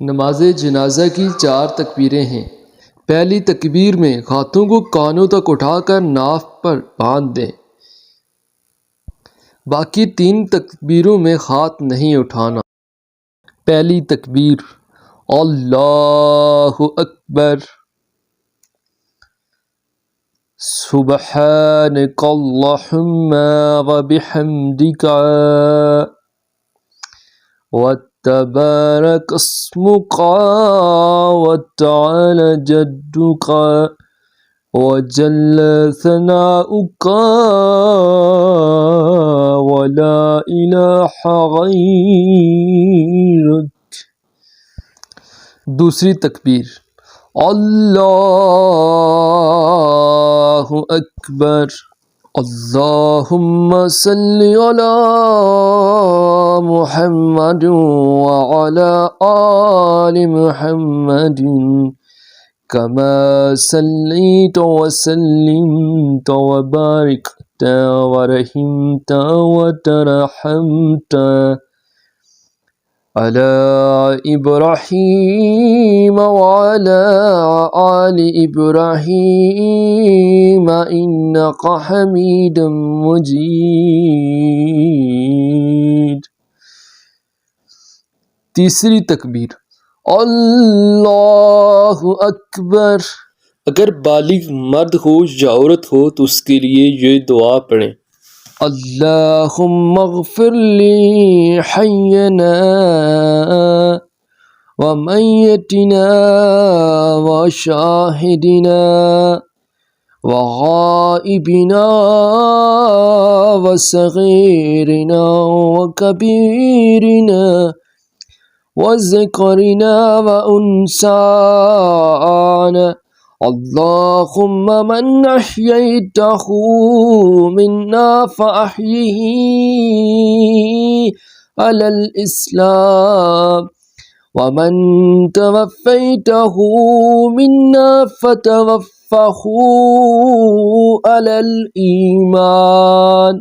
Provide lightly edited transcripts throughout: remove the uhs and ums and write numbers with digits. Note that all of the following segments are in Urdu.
نماز جنازہ کی 4 تکبیریں ہیں۔ پہلی تکبیر میں ہاتھوں کو کانوں تک اٹھا کر ناف پر باندھ دیں۔ باقی 3 تکبیروں میں ہاتھ نہیں اٹھانا۔ پہلی تکبیر اللہ اکبر، سبحانک اللہم وبحمدک وتبارک اسمک وتعالی جدک وجل ثناؤک ولا الہ غیرک۔ دوسری تکبیر اللہ اکبر، اللہم صلی علی محمد وعلی آل محمد کما صلیت وسلمت وبارکت ورحمت وترحمت علی ابراہیم وعلی آل ابراہیم انک حمید مجید۔ تیسری تکبیر اللہ اکبر۔ اگر بالغ مرد ہو یا عورت ہو تو اس کے لیے یہ دعا پڑھیں، اللہم اغفر لی حینا ومیتنا وشاہدنا وغائبنا وصغیرنا وکبیرنا وذکرنا وانثانا، اللہم من احییتہ منا فاحیہ علی الاسلام ومن توفیتہ منا فتوفہ علی الایمان۔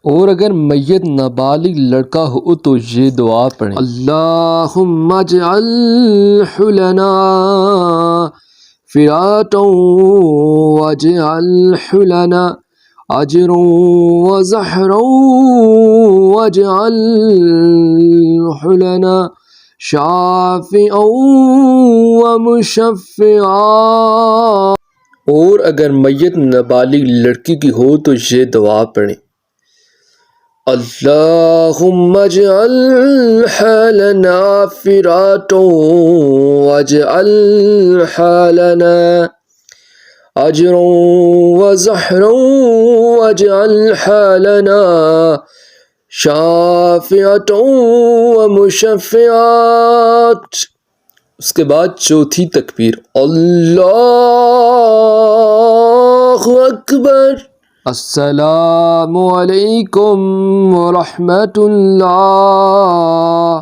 اور اگر میت نابالغ لڑکا ہو تو یہ دعا پڑھیں، اللہم اجعلہ لنا فراتا واجعلہ لنا اجرا وزہرا واجعلہ لنا شافعا ومشفعا۔ اور اگر میت نابالغ لڑکی کی ہو تو یہ دعا پڑھیں، اللہم اجعلہ لنا فراتا واجعلہ لنا اجرا وزہرا واجعلہ لنا شافعة ومشفعات۔ اس کے بعد چوتھی تکبیر اللہ اکبر، السلام علیکم ورحمۃ اللہ،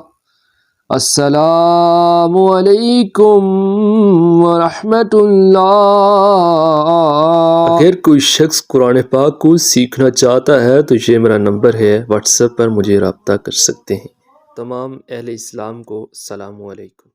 السلام علیکم ورحمۃ اللہ۔ اگر کوئی شخص قرآن پاک کو سیکھنا چاہتا ہے تو یہ میرا نمبر ہے، واٹس ایپ پر مجھے رابطہ کر سکتے ہیں۔ تمام اہل اسلام کو السلام علیکم۔